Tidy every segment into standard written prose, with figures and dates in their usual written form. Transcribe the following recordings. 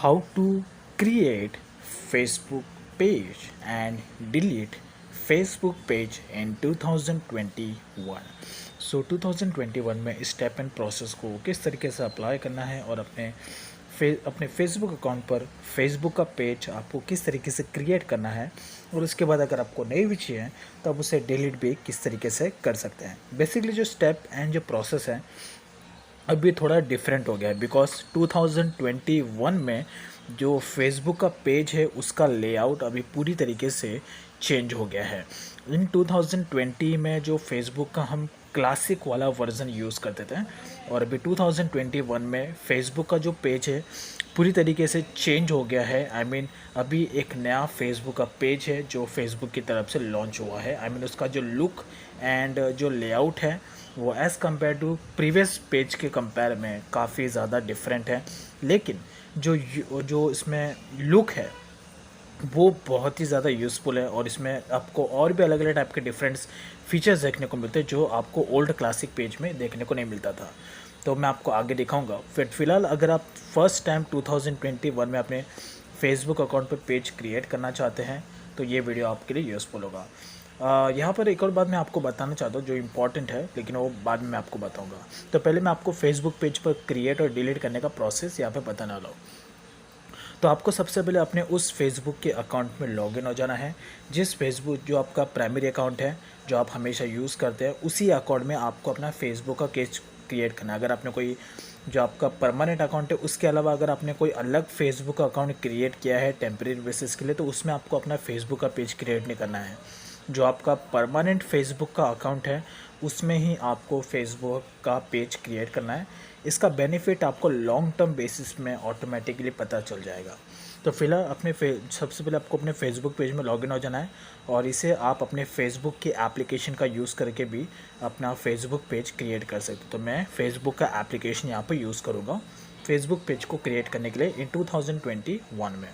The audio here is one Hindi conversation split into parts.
how to create Facebook page and delete Facebook page in 2021। सो 2021 में स्टेप एंड प्रोसेस को किस तरीके से अप्लाई करना है और अपने फेसबुक अकाउंट पर फेसबुक का पेज आपको किस तरीके से क्रिएट करना है, और उसके बाद अगर आपको नहीं भी चाहिए तो आप उसे डिलीट भी किस तरीके से कर सकते हैं। बेसिकली जो स्टेप एंड जो प्रोसेस है अभी थोड़ा डिफरेंट हो गया है, बिकॉज 2021 में जो फेसबुक का पेज है उसका लेआउट अभी पूरी तरीके से चेंज हो गया है। इन 2020 में जो फेसबुक का हम क्लासिक वाला वर्जन यूज़ करते थे, और अभी 2021 में फेसबुक का जो पेज है पूरी तरीके से चेंज हो गया है। आई मीन अभी एक नया फेसबुक का पेज है जो फेसबुक की तरफ से लॉन्च हुआ है। आई मीन उसका जो लुक एंड जो लेआउट है वो as compared to previous page के कंपेयर में काफ़ी ज़्यादा डिफरेंट है, लेकिन जो इसमें लुक है वो बहुत ही ज़्यादा यूज़फुल है, और इसमें आपको और भी अलग अलग टाइप के डिफरेंट फीचर्स देखने को मिलते हैं जो आपको ओल्ड क्लासिक पेज में देखने को नहीं मिलता था। तो मैं आपको आगे दिखाऊंगा। फिलहाल अगर आप फर्स्ट टाइम 2021 में अपने फेसबुक अकाउंट पर पेज क्रिएट करना चाहते हैं तो ये वीडियो आपके लिए यूज़फुल होगा। यहाँ पर एक और बात मैं आपको बताना चाहता हूँ जो इम्पॉर्टेंट है, लेकिन वो बाद में मैं आपको बताऊँगा। तो पहले मैं आपको फेसबुक पेज पर क्रिएट और डिलीट करने का प्रोसेस यहाँ पर बताने वाला हूँ। तो आपको सबसे पहले अपने उस फेसबुक के अकाउंट में लॉगिन हो जाना है। जिस फेसबुक जो आपका प्राइमरी अकाउंट है जो आप हमेशा यूज़ करते हैं, उसी अकाउंट में आपको अपना फेसबुक का पेज क्रिएट करना है। अगर आपने कोई जो आपका परमानेंट अकाउंट है उसके अलावा अगर आपने कोई अलग फेसबुक अकाउंट क्रिएट किया है टेम्परेरी बेसिस के लिए, तो उसमें आपको अपना फेसबुक का पेज क्रिएट नहीं करना है। जो आपका परमानेंट फेसबुक का अकाउंट है उसमें ही आपको फेसबुक का पेज क्रिएट करना है। इसका बेनिफिट आपको लॉन्ग टर्म बेसिस में ऑटोमेटिकली पता चल जाएगा। तो फिलहाल सबसे पहले आपको अपने फेसबुक पेज में लॉगिन हो जाना है, और इसे आप अपने फेसबुक के एप्लीकेशन का यूज़ करके भी अपना फेसबुक पेज क्रिएट कर सकते हो। तो मैं फेसबुक का एप्लीकेशन यहाँ पर यूज़ करूँगा फेसबुक पेज को क्रिएट करने के लिए इन 2021 में।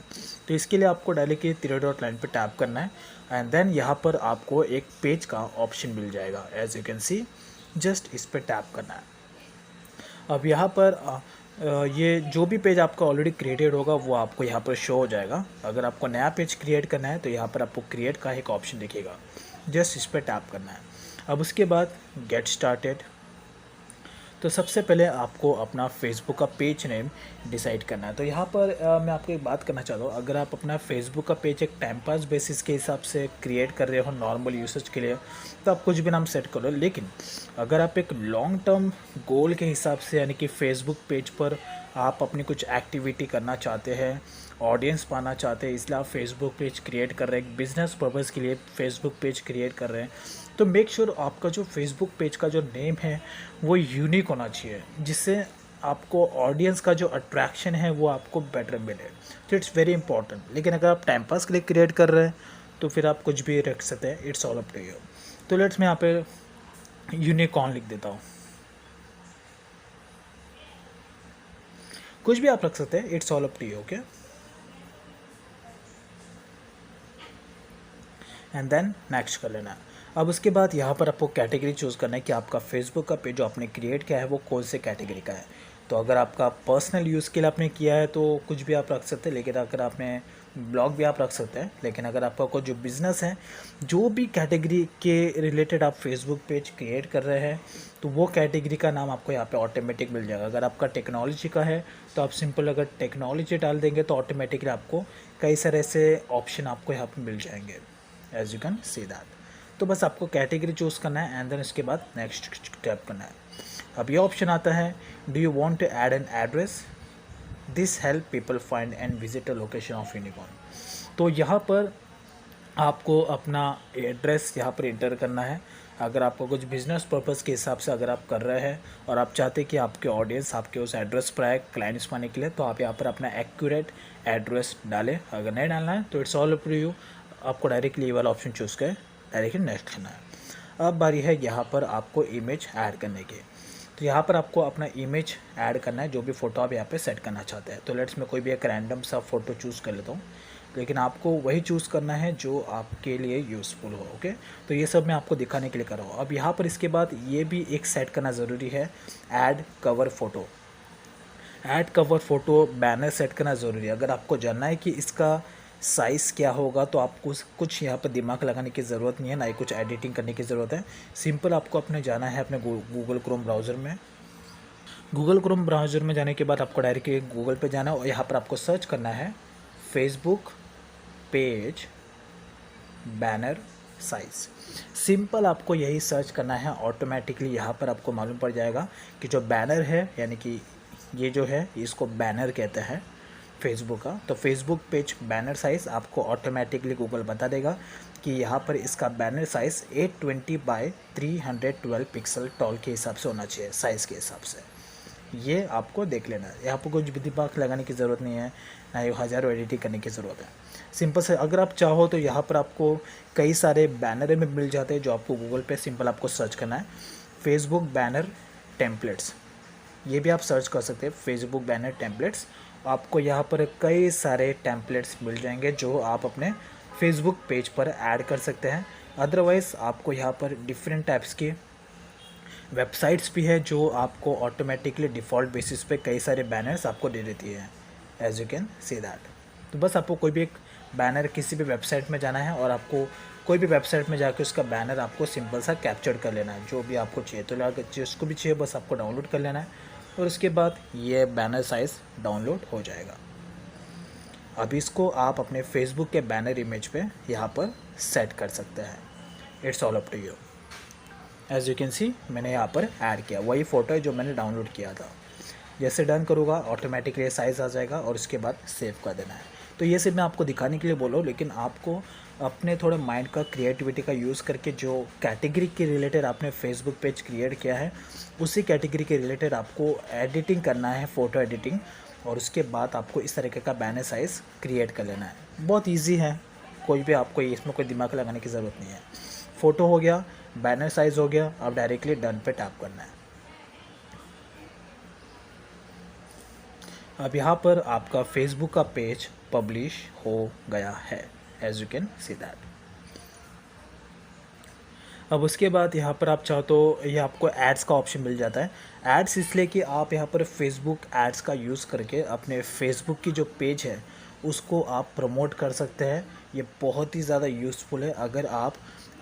तो इसके लिए आपको डायरेक्टली 3 डॉट लाइन पर टैप करना है, एंड देन यहाँ पर आपको एक पेज का ऑप्शन मिल जाएगा। As you can see, just इस पर टैप करना है। अब यहाँ पर ये जो भी पेज आपका ऑलरेडी क्रिएटेड होगा वो आपको यहाँ पर शो हो जाएगा। अगर आपको नया पेज क्रिएट करना है तो यहाँ पर आपको क्रिएट का एक ऑप्शन दिखेगा, जस्ट इस पर टैप करना है। अब उसके बाद गेट स्टार्टेड। तो सबसे पहले आपको अपना फेसबुक का पेज नेम डिसाइड करना है। तो यहाँ पर मैं आपको एक बात करना चाहता हूँ, अगर आप अपना फेसबुक का पेज एक टाइम पास बेसिस के हिसाब से क्रिएट कर रहे हो नॉर्मल यूसेज के लिए तो आप कुछ भी नाम सेट करो, लेकिन अगर आप एक लॉन्ग टर्म गोल के हिसाब से यानी कि फेसबुक पेज पर आप अपनी कुछ एक्टिविटी करना चाहते हैं, ऑडियंस पाना चाहते हैं, इसलिए आप फेसबुक पेज क्रिएट कर रहे हैं, एक बिज़नेस पर्पज़ के लिए फेसबुक पेज क्रिएट कर रहे हैं, तो मेक श्योर आपका जो फेसबुक पेज का जो नेम है वो यूनिक होना चाहिए, जिससे आपको ऑडियंस का जो अट्रैक्शन है वो आपको बेटर मिले। तो इट्स वेरी इंपॉर्टेंट। लेकिन अगर आप टाइम पास के लिए क्रिएट कर रहे हैं तो फिर आप कुछ भी रख सकते हैं, it's all up to you. तो लेट्स मैं यहाँ पे यूनिकॉर्न लिख देता हूँ, कुछ भी आप रख सकते हैं, it's all up to you. Okay, and then next कर लेना है। अब उसके बाद यहाँ पर आपको कैटेगरी चूज़ करना है कि आपका फेसबुक का पेज जो आपने क्रिएट किया है वो कौन से कैटेगरी का है। तो अगर आपका पर्सनल यूज़ के लिए आपने किया है तो कुछ भी आप रख सकते हैं, लेकिन अगर आपने ब्लॉग भी आप रख सकते हैं। लेकिन अगर आपका कोई जो बिज़नेस है, जो भी कैटेगरी के रिलेटेड आप फेसबुक पेज क्रिएट कर रहे हैं तो वो कैटेगरी का नाम आपको यहाँ पे ऑटोमेटिक मिल जाएगा। अगर आपका टेक्नोलॉजी का है तो आप सिंपल अगर टेक्नोलॉजी डाल देंगे तो ऑटोमेटिकली आपको कई सारे ऐसे ऑप्शन आपको यहाँ पर मिल जाएंगे, as you can see that. तो बस आपको कैटेगरी चूज़ करना है एंड देन इसके बाद नेक्स्ट टैप करना है। अब ये ऑप्शन आता है, do you want to add an address, this help people find and visit a location of unicorn. तो यहाँ पर आपको अपना एड्रेस यहाँ पर इंटर करना है। अगर आपको कुछ बिजनेस पर्पज़ के हिसाब से अगर आप कर रहे हैं और आप चाहते हैं कि आपके ऑडियंस आपके उस एड्रेस पर आए क्लाइंट्स पाने के लिए, तो आप यहाँ पर अपना एक्यूरेट एड्रेस डालें। अगर नहीं डालना है तो it's all up to you, आपको डायरेक्टली ये वाला ऑप्शन चूज़ करें, डायरेक्टली नेक्स्ट करना है। अब बारी है यहाँ पर आपको इमेज ऐड करने की। तो यहाँ पर आपको अपना इमेज ऐड करना है, जो भी फ़ोटो आप यहाँ पे सेट करना चाहते हैं। तो लेट्स मैं कोई भी एक रैंडम सा फ़ोटो चूज़ कर लेता हूँ, लेकिन आपको वही चूज़ करना है जो आपके लिए यूज़फुल हो। ओके, तो ये सब मैं आपको दिखाने के लिए कर रहा हूँ। अब यहाँ पर इसके बाद ये भी एक सेट करना ज़रूरी है, add cover photo. Add cover photo banner set करना ज़रूरी है। अगर आपको जानना है कि इसका साइज़ क्या होगा तो आपको कुछ यहाँ पर दिमाग लगाने की ज़रूरत नहीं है, ना ही कुछ एडिटिंग करने की ज़रूरत है। सिंपल आपको अपने जाना है अपने गूगल क्रोम ब्राउज़र में। गूगल क्रोम ब्राउज़र में जाने के बाद आपको डायरेक्टली गूगल पे जाना है और यहाँ पर आपको सर्च करना है Facebook page banner size. Simple आपको यही सर्च करना है, ऑटोमेटिकली यहाँ पर आपको मालूम पड़ जाएगा कि जो बैनर है, यानी कि ये जो है इसको बैनर कहते हैं फेसबुक का। तो फेसबुक पेज बैनर साइज़ आपको ऑटोमेटिकली गूगल बता देगा कि यहाँ पर इसका banner size 820 by 312 pixel tall के हिसाब से होना चाहिए, साइज़ के हिसाब से। ये आपको देख लेना है, यहाँ पर कुछ भी दिमाग लगाने की ज़रूरत नहीं है, ना ही हज़ारों एडिटिंग करने की ज़रूरत है। सिंपल से अगर आप चाहो तो यहाँ पर आपको कई सारे बैनर में मिल जाते हैं जो आपको गूगल पे सिंपल आपको सर्च करना है फेसबुक बैनर टेम्पलेट्स। ये भी आप सर्च कर सकते हैं फेसबुक बैनर टेम्पलेट्स। आपको यहाँ पर कई सारे टेम्पलेट्स मिल जाएंगे जो आप अपने फेसबुक पेज पर ऐड कर सकते हैं। अदरवाइज़ आपको यहाँ पर डिफरेंट टाइप्स की वेबसाइट्स भी है जो आपको ऑटोमेटिकली डिफ़ॉल्ट बेसिस पे कई सारे बैनर्स आपको दे देती है, as you can see that. तो बस आपको कोई भी एक बैनर किसी भी वेबसाइट में जाना है और आपको कोई भी वेबसाइट में जाकर उसका बैनर आपको सिंपल सा कैप्चर कर लेना है, जो भी आपको चाहिए। तो जिसको भी चाहिए बस आपको डाउनलोड कर लेना है और उसके बाद ये बैनर साइज़ डाउनलोड हो जाएगा। अब इसको आप अपने फेसबुक के बैनर इमेज पे यहाँ पर सेट कर सकते हैं। It's all up to you. As you can see मैंने यहाँ पर ऐड किया, वही फ़ोटो है जो मैंने डाउनलोड किया था। जैसे डन करूँगा ऑटोमेटिकली साइज़ आ जाएगा और उसके बाद सेव कर देना है। तो ये सिर्फ मैं आपको दिखाने के लिए बोला हूँ, लेकिन आपको अपने थोड़े माइंड का क्रिएटिविटी का यूज़ करके जो कैटेगरी के रिलेटेड आपने फेसबुक पेज क्रिएट किया है उसी कैटेगरी के रिलेटेड आपको एडिटिंग करना है, फ़ोटो एडिटिंग, और उसके बाद आपको इस तरीके का बैनर साइज़ क्रिएट कर लेना है। बहुत ईजी है, कोई भी आपको इसमें कोई दिमाग लगाने की ज़रूरत नहीं है। फ़ोटो हो गया, बैनर साइज़ हो गया, अब डायरेक्टली डन पे टैप करना है। अब यहाँ पर आपका फेसबुक का पेज पब्लिश हो गया है, as you can see that. अब उसके बाद यहाँ पर आप चाहो तो ये आपको एड्स का ऑप्शन मिल जाता है। एड्स इसलिए कि आप यहाँ पर फेसबुक एड्स का यूज़ करके अपने फेसबुक की जो पेज है उसको आप प्रमोट कर सकते हैं। ये बहुत ही ज़्यादा यूज़फुल है अगर आप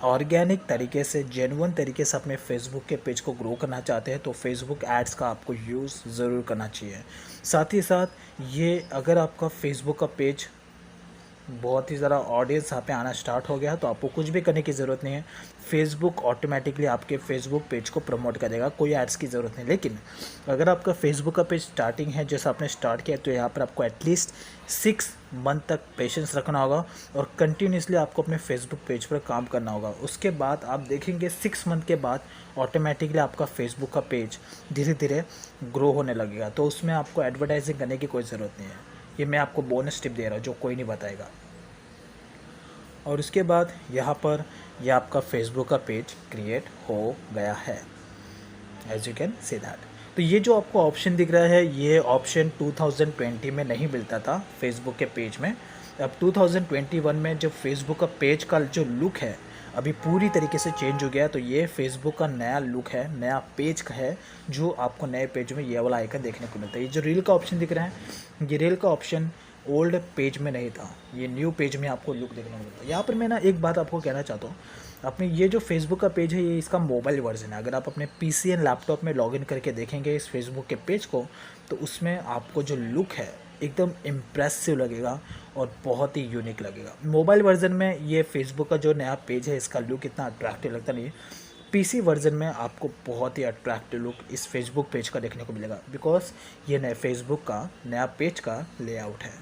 ऑर्गेनिक तरीके से, जेन्युइन तरीके से अपने फेसबुक के पेज को ग्रो करना चाहते हैं तो फेसबुक एड्स का आपको यूज़ ज़रूर करना चाहिए। साथ ही साथ ये अगर आपका फेसबुक का पेज बहुत ही ज़्यादा ऑडियंस यहाँ पे आना स्टार्ट हो गया तो आपको कुछ भी करने की ज़रूरत नहीं है, फेसबुक ऑटोमेटिकली आपके फेसबुक पेज को प्रमोट करेगा, कोई एड्स की ज़रूरत नहीं। लेकिन अगर आपका फेसबुक का पेज स्टार्टिंग है, जैसा आपने स्टार्ट किया, तो यहाँ पर आपको एटलीस्ट 6 मंथ तक पेशेंस रखना होगा और कंटिन्यूसली आपको अपने फेसबुक पेज पर काम करना होगा। उसके बाद आप देखेंगे 6 मंथ के बाद ऑटोमेटिकली आपका फेसबुक का पेज धीरे धीरे ग्रो होने लगेगा। तो उसमें आपको एडवर्टाइजिंग करने की कोई ज़रूरत नहीं है, ये मैं आपको बोनस टिप दे रहा हूँ जो कोई नहीं बताएगा। और उसके बाद यहाँ पर यह आपका फेसबुक का पेज क्रिएट हो गया है, as you can see that. तो ये जो आपको ऑप्शन दिख रहा है ये ऑप्शन 2020 में नहीं मिलता था फेसबुक के पेज में। अब 2021 में जब फेसबुक का पेज का जो लुक है अभी पूरी तरीके से चेंज हो गया, तो ये फेसबुक का नया लुक है, नया पेज का है, जो आपको नए पेज में ये वाला आइकन देखने को मिलता है। ये जो रील का ऑप्शन दिख रहा है, ये रील का ऑप्शन ओल्ड पेज में नहीं था, ये न्यू पेज में आपको लुक देखने को मिलता है। यहाँ पर मैं ना एक बात आपको कहना चाहता हूँ, अपने ये जो फेसबुक का पेज है ये इसका मोबाइल वर्जन है। अगर आप अपने पीसी एंड लैपटॉप में लॉगिन करके देखेंगे इस फेसबुक के पेज को, तो उसमें आपको जो लुक है एकदम इम्प्रेसिव लगेगा और बहुत ही यूनिक लगेगा। मोबाइल वर्जन में ये फेसबुक का जो नया पेज है इसका लुक इतना अट्रैक्टिव लगता नहीं है। पीसी वर्जन में आपको बहुत ही अट्रैक्टिव लुक इस फेसबुक पेज का देखने को मिलेगा, बिकॉज ये नए फेसबुक का नया पेज का लेआउट है।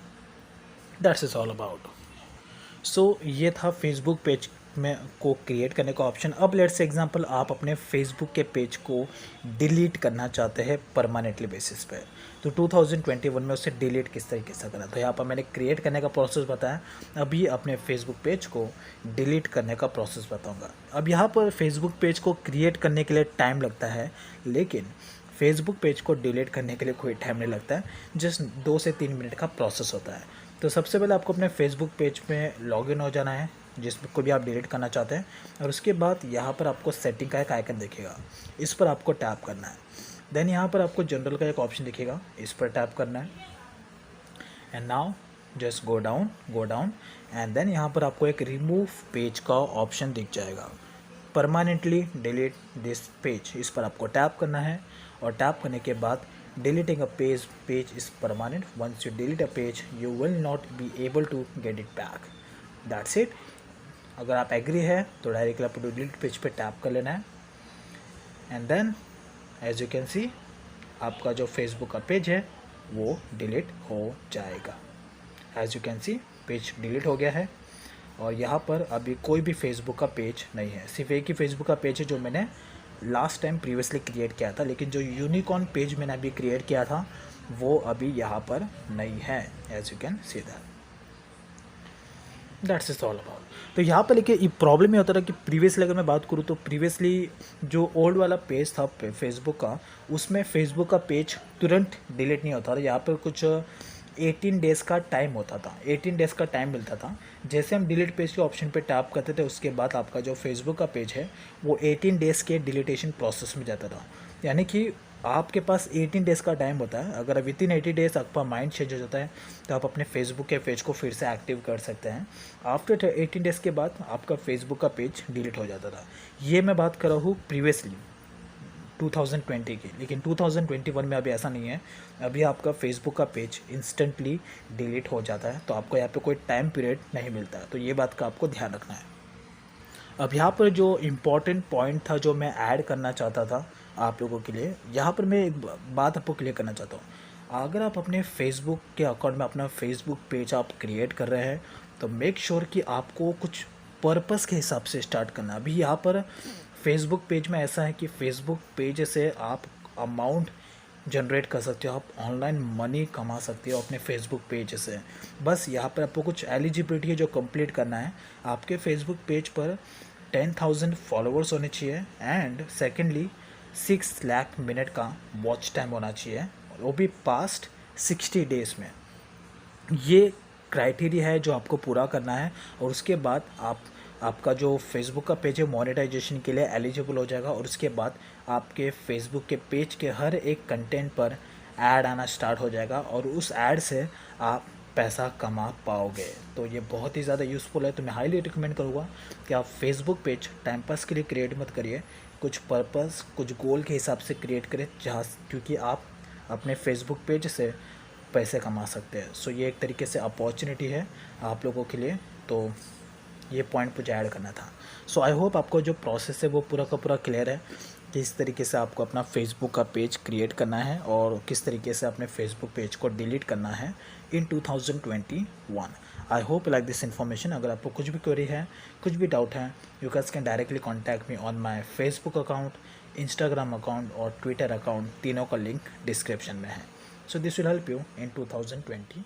That's is all about. So ये था फेसबुक पेज में को क्रिएट करने का ऑप्शन। अब लेट्स से एग्जांपल आप अपने फेसबुक के पेज को डिलीट करना चाहते हैं परमानेंटली बेसिस पे, तो 2021 में उसे डिलीट किस तरीके से करना। तो यहाँ पर मैंने क्रिएट करने का प्रोसेस बताया, अभी अपने फेसबुक पेज को डिलीट करने का प्रोसेस बताऊँगा। अब यहाँ पर फेसबुक पेज को क्रिएट करने के लिए टाइम लगता है, लेकिन फेसबुक पेज को डिलीट करने के लिए कोई टाइम नहीं लगता है, जस्ट 2 से 3 मिनट का प्रोसेस होता है। तो सबसे पहले आपको अपने फेसबुक पेज में लॉगिन हो जाना है जिसको भी आप डिलीट करना चाहते हैं, और उसके बाद यहाँ पर आपको सेटिंग का एक आइकन दिखेगा, इस पर आपको टैप करना है। देन यहाँ पर आपको जनरल का एक ऑप्शन दिखेगा, इस पर टैप करना है and now just go down and then यहाँ पर आपको एक रिमूव पेज का ऑप्शन दिख जाएगा, परमानेंटली डिलीट दिस पेज, इस पर आपको टैप करना है और टैप करने के बाद deleting a page is permanent, once you delete a page you will not be able to get it back, that's it. अगर आप एग्री है तो डायरेक्टली आपको डिलीट पेज पे टैप कर लेना है and then as you can see आपका जो फेसबुक का पेज है वो डिलीट हो जाएगा। As you can see page delete हो गया है और यहाँ पर अभी कोई भी फेसबुक का पेज नहीं है, सिर्फ एक ही फेसबुक का पेज है जो मैंने लास्ट टाइम प्रीवियसली क्रिएट किया था, लेकिन जो यूनिकॉर्न पेज मैंने अभी क्रिएट किया था वो अभी यहाँ पर नहीं है, as you can see that's is all about. तो यहाँ पर लेकिन प्रॉब्लम ये होता था कि प्रीवियसली अगर मैं बात करूँ तो प्रीवियसली जो ओल्ड वाला पेज था फेसबुक का, उसमें फेसबुक का पेज तुरंत डिलीट नहीं होता था, यहाँ पर कुछ 18 डेज़ का टाइम होता था, 18 डेज़ का टाइम मिलता था। जैसे हम डिलीट पेज के ऑप्शन पे टैप करते थे उसके बाद आपका जो फेसबुक का पेज है वो 18 डेज़ के डिलीटेशन प्रोसेस में जाता था, यानी कि आपके पास 18 डेज़ का टाइम होता है। अगर विद इन 80 डेज़ आपका माइंड चेंज हो जाता है तो आप अपने फेसबुक के पेज को फिर से एक्टिव कर सकते हैं। आफ्टर 18 डेज़ के बाद आपका फेसबुक का पेज डिलीट हो जाता था। ये मैं बात कर रहा हूँ प्रीवियसली 2020 की, लेकिन 2021 में अभी ऐसा नहीं है, अभी आपका फेसबुक का पेज इंस्टेंटली डिलीट हो जाता है, तो आपको यहाँ पे कोई टाइम पीरियड नहीं मिलता है, तो ये बात का आपको ध्यान रखना है। अब यहाँ पर जो इम्पॉर्टेंट पॉइंट था जो मैं ऐड करना चाहता था आप लोगों के लिए, यहाँ पर मैं एक बात आपको क्लियर करना चाहता हूँ। अगर आप अपने फेसबुक के अकाउंट में अपना फेसबुक पेज आप क्रिएट कर रहे हैं तो मेक श्योर कि आपको कुछ पर्पस के हिसाब से स्टार्ट करना। अभी यहाँ पर फेसबुक पेज में ऐसा है कि फेसबुक पेज से आप अमाउंट जनरेट कर सकते हो, आप ऑनलाइन मनी कमा सकते हो अपने फेसबुक पेज से। बस यहाँ पर आपको कुछ एलिजिबिलिटी है जो कंप्लीट करना है। आपके फेसबुक पेज पर 10,000 फॉलोअर्स होने चाहिए एंड सेकेंडली 6 लाख मिनट का वॉच टाइम होना चाहिए, वो भी पास्ट 60 डेज़ में। ये क्राइटेरिया है जो आपको पूरा करना है और उसके बाद आपका जो फेसबुक का पेज है मोनेटाइजेशन के लिए एलिजिबल हो जाएगा और उसके बाद आपके फेसबुक के पेज के हर एक कंटेंट पर ऐड आना स्टार्ट हो जाएगा और उस ऐड से आप पैसा कमा पाओगे। तो ये बहुत ही ज़्यादा यूज़फुल है, तो मैं हाईली रिकमेंड करूँगा कि आप फेसबुक पेज टाइम पास के लिए क्रिएट मत करिए, कुछ पर्पस कुछ गोल के हिसाब से क्रिएट करें, जहाँ क्योंकि आप अपने फेसबुक पेज से पैसे कमा सकते हैं। सो ये एक तरीके से अपॉर्चुनिटी है आप लोगों के लिए, तो ये पॉइंट मुझे ऐड करना था। सो आई होप आपको जो प्रोसेस है वो पूरा का पूरा क्लियर है, किस तरीके से आपको अपना फेसबुक का पेज क्रिएट करना है और किस तरीके से अपने फेसबुक पेज को डिलीट करना है इन 2021। I hope like this information. अगर आपको कुछ भी क्वेरी है, कुछ भी डाउट है, you can directly contact me on my Facebook account, Instagram account और ट्विटर अकाउंट, तीनों का लिंक डिस्क्रिप्शन में है। So this will help you in 2021।